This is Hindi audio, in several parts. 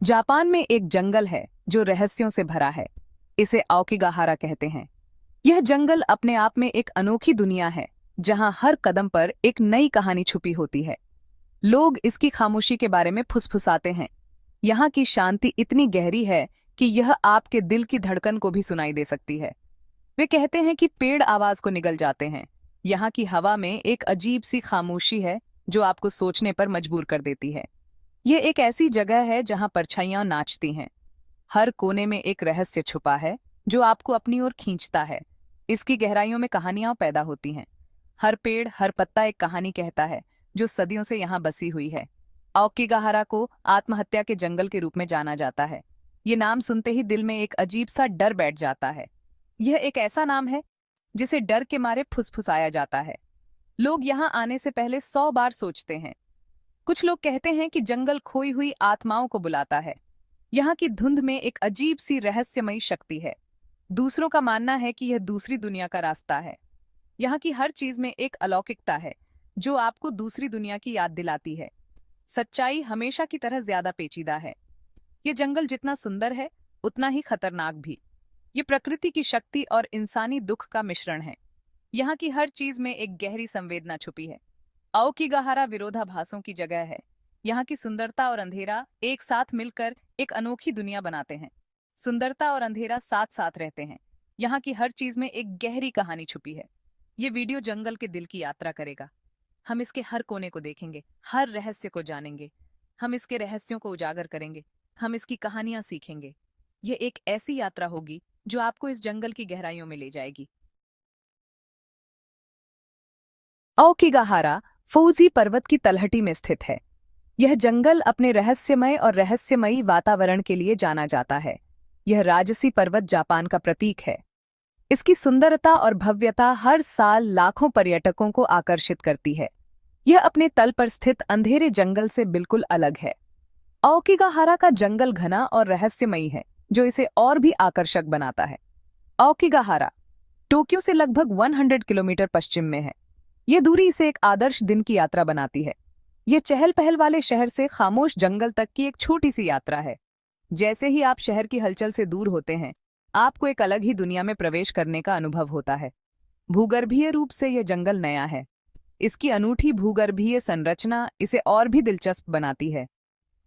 जापान में एक जंगल है जो रहस्यों से भरा है। इसे आओकिगाहारा कहते हैं। यह जंगल अपने आप में एक अनोखी दुनिया है, जहां हर कदम पर एक नई कहानी छुपी होती है। लोग इसकी खामोशी के बारे में फुसफुसाते हैं। यहाँ की शांति इतनी गहरी है कि यह आपके दिल की धड़कन को भी सुनाई दे सकती है। वे कहते हैं कि पेड़ आवाज को निगल जाते हैं। यहाँ की हवा में एक अजीब सी खामोशी है जो आपको सोचने पर मजबूर कर देती है। ये एक ऐसी जगह है जहां परछाइयां नाचती हैं। हर कोने में एक रहस्य छुपा है जो आपको अपनी ओर खींचता है। इसकी गहराइयों में कहानियां पैदा होती हैं। हर पेड़, हर पत्ता एक कहानी कहता है जो सदियों से यहाँ बसी हुई है। आओकिगाहारा को आत्महत्या के जंगल के रूप में जाना जाता है। ये नाम सुनते ही दिल में एक अजीब सा डर बैठ जाता है। यह एक ऐसा नाम है जिसे डर के मारे फुसफुसाया जाता है। लोग यहाँ आने से पहले 100 बार सोचते हैं। कुछ लोग कहते हैं कि जंगल खोई हुई आत्माओं को बुलाता है। यहाँ की धुंध में एक अजीब सी रहस्यमयी शक्ति है। दूसरों का मानना है कि यह दूसरी दुनिया का रास्ता है। यहाँ की हर चीज में एक अलौकिकता है जो आपको दूसरी दुनिया की याद दिलाती है। सच्चाई हमेशा की तरह ज्यादा पेचीदा है। ये जंगल जितना सुंदर है उतना ही खतरनाक भी। ये प्रकृति की शक्ति और इंसानी दुख का मिश्रण है। यहाँ की हर चीज में एक गहरी संवेदना छुपी है। आओकिगाहारा विरोधाभासों की जगह है। यहाँ की सुंदरता और अंधेरा एक साथ मिलकर एक अनोखी दुनिया बनाते हैं। सुंदरता और अंधेरा साथ साथ रहते हैं। यहाँ की हर चीज में एक गहरी कहानी छुपी है। ये वीडियो जंगल के दिल की यात्रा करेगा। हम इसके हर कोने को देखेंगे, हर रहस्य को जानेंगे। हम इसके रहस्यों को उजागर करेंगे। हम इसकी कहानियां सीखेंगे। ये एक ऐसी यात्रा होगी जो आपको इस जंगल की गहराइयों में ले जाएगी। आओकिगाहारा फूजी पर्वत की तलहटी में स्थित है। यह जंगल अपने रहस्यमय और रहस्यमयी वातावरण के लिए जाना जाता है। यह राजसी पर्वत जापान का प्रतीक है। इसकी सुंदरता और भव्यता हर साल लाखों पर्यटकों को आकर्षित करती है। यह अपने तल पर स्थित अंधेरे जंगल से बिल्कुल अलग है। आओकिगाहारा का जंगल घना और रहस्यमयी है, जो इसे और भी आकर्षक बनाता है। आओकिगाहारा टोक्यो से लगभग 100 किलोमीटर पश्चिम में है। यह दूरी इसे एक आदर्श दिन की यात्रा बनाती है। यह चहल पहल वाले शहर से खामोश जंगल तक की एक छोटी सी यात्रा है। जैसे ही आप शहर की हलचल से दूर होते हैं, आपको एक अलग ही दुनिया में प्रवेश करने का अनुभव होता है। भूगर्भीय रूप से यह जंगल नया है। इसकी अनूठी भूगर्भीय संरचना इसे और भी दिलचस्प बनाती है।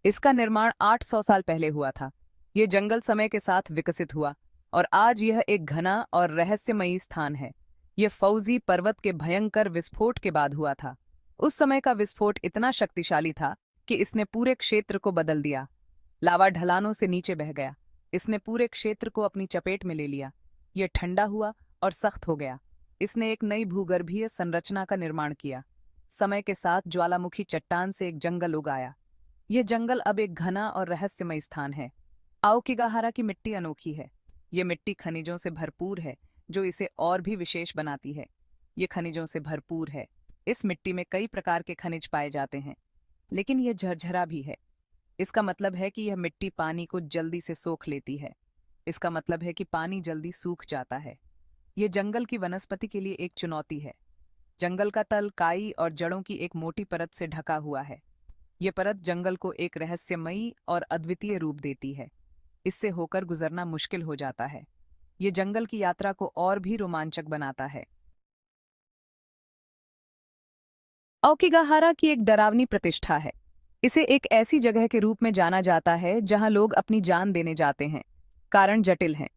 इसका निर्माण 800 साल पहले हुआ था। यह जंगल समय के साथ विकसित हुआ और आज यह एक घना और रहस्यमयी स्थान है। यह फौजी पर्वत के भयंकर विस्फोट के बाद हुआ था। उस समय का विस्फोट इतना शक्तिशाली था कि इसने पूरे क्षेत्र को बदल दिया। लावा ढलानों से नीचे बह गया। इसने पूरे क्षेत्र को अपनी चपेट में ले लिया। यह ठंडा हुआ और सख्त हो गया। इसने एक नई भूगर्भीय संरचना का निर्माण किया। समय के साथ ज्वालामुखी चट्टान से एक जंगल उगाया। यह जंगल अब एक घना और रहस्यमय स्थान है। आओकिगाहारा की मिट्टी अनोखी है। यह मिट्टी खनिजों से भरपूर है, जो इसे और भी विशेष बनाती है। ये खनिजों से भरपूर है। इस मिट्टी में कई प्रकार के खनिज पाए जाते हैं, लेकिन यह झरझरा भी है। इसका मतलब है कि यह मिट्टी पानी को जल्दी से सोख लेती है। इसका मतलब है कि पानी जल्दी सूख जाता है। यह जंगल की वनस्पति के लिए एक चुनौती है। जंगल का तल काई और जड़ों की एक मोटी परत से ढका हुआ है। यह परत जंगल को एक रहस्यमयी और अद्वितीय रूप देती है। इससे होकर गुजरना मुश्किल हो जाता है। यह जंगल की यात्रा को और भी रोमांचक बनाता है। आओकिगाहारा की एक डरावनी प्रतिष्ठा है। इसे एक ऐसी जगह के रूप में जाना जाता है जहां लोग अपनी जान देने जाते हैं। कारण जटिल हैं।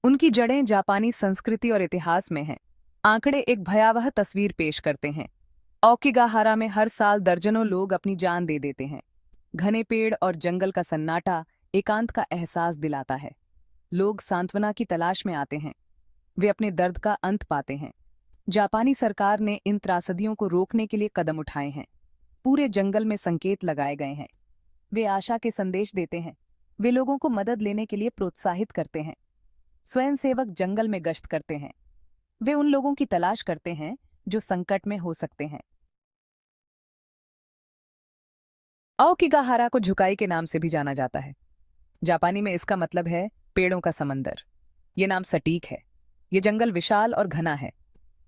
उनकी जड़ें जापानी संस्कृति और इतिहास में हैं। आंकड़े एक भयावह तस्वीर पेश करते हैं। आओकिगाहारा में हर साल दर्जनों लोग अपनी जान दे देते हैं। घने पेड़ और जंगल का सन्नाटा एकांत का एहसास दिलाता है। लोग सांत्वना की तलाश में आते हैं। वे अपने दर्द का अंत पाते हैं। जापानी सरकार ने इन त्रासदियों को रोकने के लिए कदम उठाए हैं। पूरे जंगल में संकेत लगाए गए हैं। वे आशा के संदेश देते हैं। वे लोगों को मदद लेने के लिए प्रोत्साहित करते हैं। स्वयंसेवक जंगल में गश्त करते हैं। वे उन लोगों की तलाश करते हैं जो संकट में हो सकते हैं। आओकिगाहारा को झुकाई के नाम से भी जाना जाता है। जापानी में इसका मतलब है पेड़ों का समंदर। ये नाम सटीक है। ये जंगल विशाल और घना है।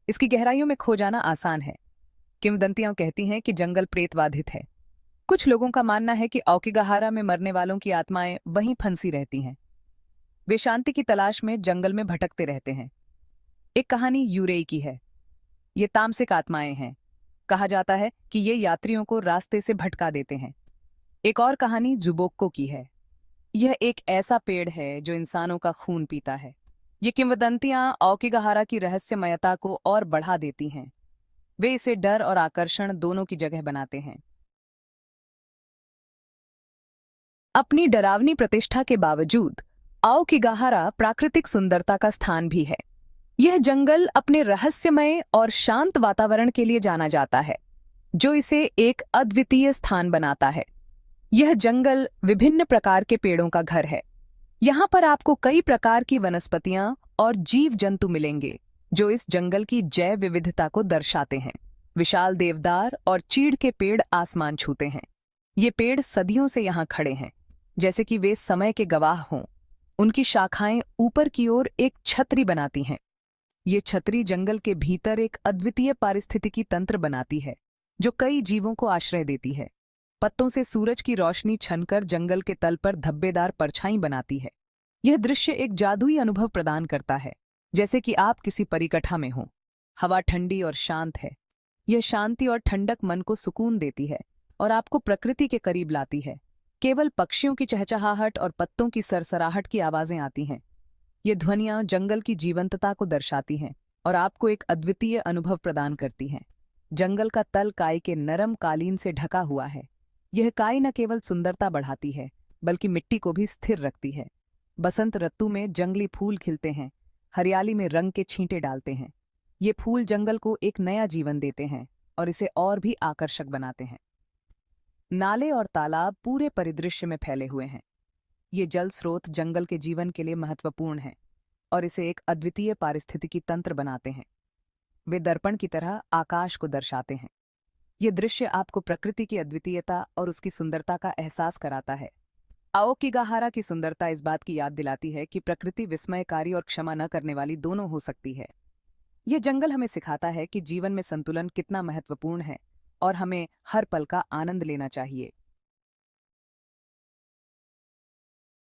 इसकी गहराइयों में खो जाना आसान है। किंवदंतियां कहती हैं कि जंगल प्रेतवाधित है। कुछ लोगों का मानना है कि औकिगाहारा में मरने वालों की आत्माएं वहीं फंसी रहती हैं। वे शांति की तलाश में जंगल में भटकते रहते हैं। एक कहानी यूरेई की है। ये तामसिक आत्माएं हैं। कहा जाता है कि ये यात्रियों को रास्ते से भटका देते हैं। एक और कहानी जुबोक्को की है। यह एक ऐसा पेड़ है जो इंसानों का खून पीता है। ये किंवदंतियां औकिगाहारा की रहस्यमयता को और बढ़ा देती हैं। वे इसे डर और आकर्षण दोनों की जगह बनाते हैं। अपनी डरावनी प्रतिष्ठा के बावजूद औकिगाहारा प्राकृतिक सुंदरता का स्थान भी है। यह जंगल अपने रहस्यमय और शांत वातावरण के लिए जाना जाता है, जो इसे एक अद्वितीय स्थान बनाता है। यह जंगल विभिन्न प्रकार के पेड़ों का घर है। यहाँ पर आपको कई प्रकार की वनस्पतियां और जीव जंतु मिलेंगे, जो इस जंगल की जैव विविधता को दर्शाते हैं। विशाल देवदार और चीड़ के पेड़ आसमान छूते हैं। ये पेड़ सदियों से यहाँ खड़े हैं, जैसे कि वे समय के गवाह हों। उनकी शाखाएं ऊपर की ओर एक छतरी बनाती हैं। ये छतरी जंगल के भीतर एक अद्वितीय पारिस्थितिकी तंत्र बनाती है, जो कई जीवों को आश्रय देती है। पत्तों से सूरज की रोशनी छनकर जंगल के तल पर धब्बेदार परछाई बनाती है। यह दृश्य एक जादुई अनुभव प्रदान करता है, जैसे कि आप किसी परिकठा में हों। हवा ठंडी और शांत है। यह शांति और ठंडक मन को सुकून देती है और आपको प्रकृति के करीब लाती है। केवल पक्षियों की चहचहाहट और पत्तों की सरसराहट की आवाजें आती हैं। ये ध्वनियां जंगल की जीवंतता को दर्शाती हैं और आपको एक अद्वितीय अनुभव प्रदान करती हैं। जंगल का तल काई के नरम कालीन से ढका हुआ है। यह काई न केवल सुंदरता बढ़ाती है, बल्कि मिट्टी को भी स्थिर रखती है। बसंत ऋतु में जंगली फूल खिलते हैं, हरियाली में रंग के छींटे डालते हैं। ये फूल जंगल को एक नया जीवन देते हैं और इसे और भी आकर्षक बनाते हैं। नाले और तालाब पूरे परिदृश्य में फैले हुए हैं। ये जल स्रोत जंगल के जीवन के लिए महत्वपूर्ण हैं और इसे एक अद्वितीय पारिस्थितिकी तंत्र बनाते हैं। वे दर्पण की तरह आकाश को दर्शाते हैं। ये दृश्य आपको प्रकृति की अद्वितीयता और उसकी सुंदरता का एहसास कराता है। औकिगाहारा की सुंदरता इस बात की याद दिलाती है कि प्रकृति विस्मयकारी और क्षमा न करने वाली दोनों हो सकती है। यह जंगल हमें सिखाता है कि जीवन में संतुलन कितना महत्वपूर्ण है और हमें हर पल का आनंद लेना चाहिए।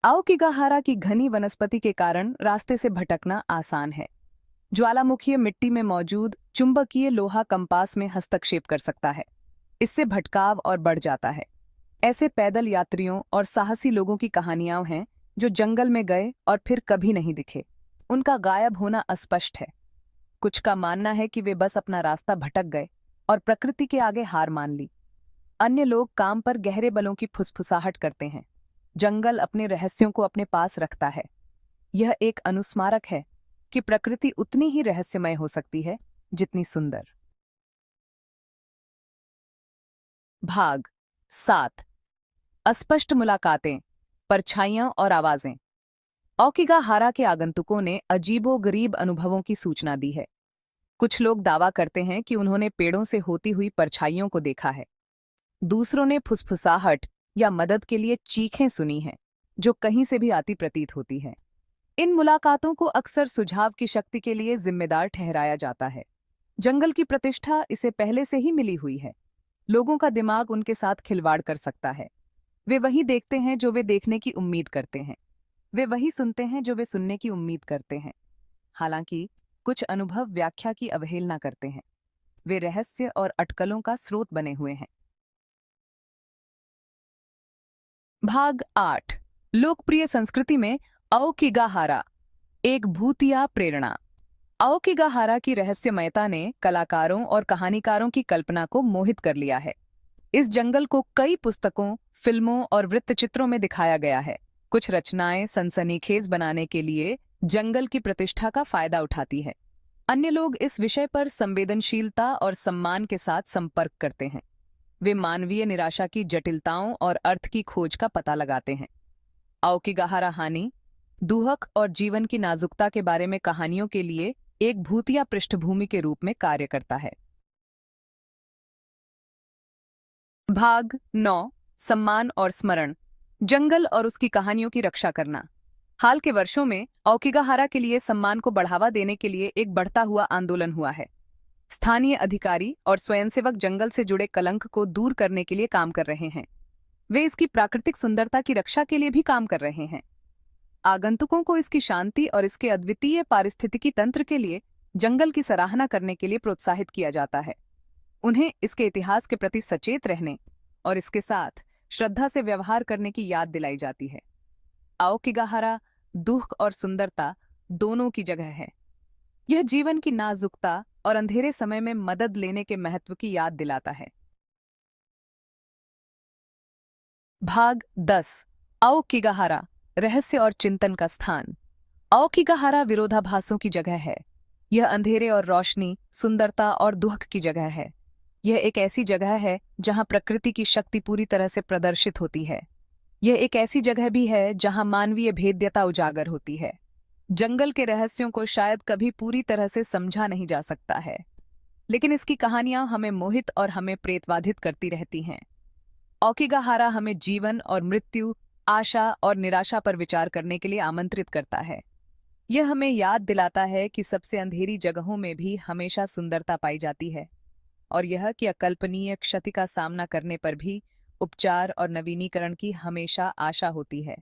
औकिगाहारा की घनी वनस्पति के कारण रास्ते से भटकना आसान है। ज्वालामुखीय मिट्टी में मौजूद चुंबकीय लोहा कंपास में हस्तक्षेप कर सकता है। इससे भटकाव और बढ़ जाता है। ऐसे पैदल यात्रियों और साहसी लोगों की कहानियां हैं जो जंगल में गए और फिर कभी नहीं दिखे। उनका गायब होना अस्पष्ट है। कुछ का मानना है कि वे बस अपना रास्ता भटक गए और प्रकृति के आगे हार मान ली। अन्य लोग काम पर गहरे बलों की फुसफुसाहट करते हैं। जंगल अपने रहस्यों को अपने पास रखता है। यह एक अनुस्मारक है कि प्रकृति उतनी ही रहस्यमय हो सकती है जितनी सुंदर। भाग 7। अस्पष्ट मुलाकातें, परछाइयां और आवाजें। औकिगाहारा के आगंतुकों ने अजीबोगरीब अनुभवों की सूचना दी है। कुछ लोग दावा करते हैं कि उन्होंने पेड़ों से होती हुई परछाइयों को देखा है। दूसरों ने फुसफुसाहट या मदद के लिए चीखें सुनी हैं, जो कहीं से भी आती प्रतीत होती हैं। इन मुलाकातों को अक्सर सुझाव की शक्ति के लिए जिम्मेदार ठहराया जाता है। जंगल की प्रतिष्ठा इसे पहले से ही मिली हुई है। लोगों का दिमाग उनके साथ खिलवाड़ कर सकता है। वे वही देखते हैं जो वे देखने की उम्मीद करते हैं। वे वही सुनते हैं जो वे सुनने की उम्मीद करते हैं। हालांकि कुछ अनुभव व्याख्या की अवहेलना करते हैं। वे रहस्य और अटकलों का स्रोत बने हुए हैं। भाग 8। लोकप्रिय संस्कृति में औकिगाहारा, एक भूतिया प्रेरणा। औकिगाहारा की रहस्यमयता ने कलाकारों और कहानीकारों की कल्पना को मोहित कर लिया है। इस जंगल को कई पुस्तकों, फिल्मों और वृत्तचित्रों में दिखाया गया है। कुछ रचनाएं सनसनीखेज बनाने के लिए जंगल की प्रतिष्ठा का फायदा उठाती है। अन्य लोग इस विषय पर संवेदनशीलता और सम्मान के साथ संपर्क करते हैं। वे मानवीय निराशा की जटिलताओं और अर्थ की खोज का पता लगाते हैं। औकिगाहारा हानि, दुहक और जीवन की नाजुकता के बारे में कहानियों के लिए एक भूतिया पृष्ठभूमि के रूप में कार्य करता है। भाग 9। सम्मान और स्मरण, जंगल और उसकी कहानियों की रक्षा करना। हाल के वर्षों में औकिगाहारा के लिए सम्मान को बढ़ावा देने के लिए एक बढ़ता हुआ आंदोलन हुआ है। स्थानीय अधिकारी और स्वयंसेवक जंगल से जुड़े कलंक को दूर करने के लिए काम कर रहे हैं। वे इसकी प्राकृतिक सुंदरता की रक्षा के लिए भी काम कर रहे हैं। आगंतुकों को इसकी शांति और इसके अद्वितीय पारिस्थितिकी तंत्र के लिए जंगल की सराहना करने के लिए प्रोत्साहित किया जाता है। उन्हें इसके इतिहास के प्रति सचेत रहने और इसके साथ श्रद्धा से व्यवहार करने की याद दिलाई जाती है। आओकिगाहारा दुख और सुंदरता दोनों की जगह है। यह जीवन की नाजुकता और अंधेरे समय में मदद लेने के महत्व की याद दिलाता है। भाग 10 आओकिगाहारा रहस्य और चिंतन का स्थान। आओकिगाहारा विरोधाभासों की जगह है। यह अंधेरे और रोशनी, सुंदरता और दुख की जगह है। यह एक ऐसी जगह है जहां प्रकृति की शक्ति पूरी तरह से प्रदर्शित होती है। यह एक ऐसी जगह भी है जहां मानवीय भेद्यता उजागर होती है। जंगल के रहस्यों को शायद कभी पूरी तरह से समझा नहीं जा सकता है, लेकिन इसकी कहानियां हमें मोहित और हमें प्रेतवाधित करती रहती हैं। औकिगाहारा हमें जीवन और मृत्यु, आशा और निराशा पर विचार करने के लिए आमंत्रित करता है। यह हमें याद दिलाता है कि सबसे अंधेरी जगहों में भी हमेशा सुंदरता पाई जाती है, और यह कि अकल्पनीय क्षति का सामना करने पर भी उपचार और नवीनीकरण की हमेशा आशा होती है।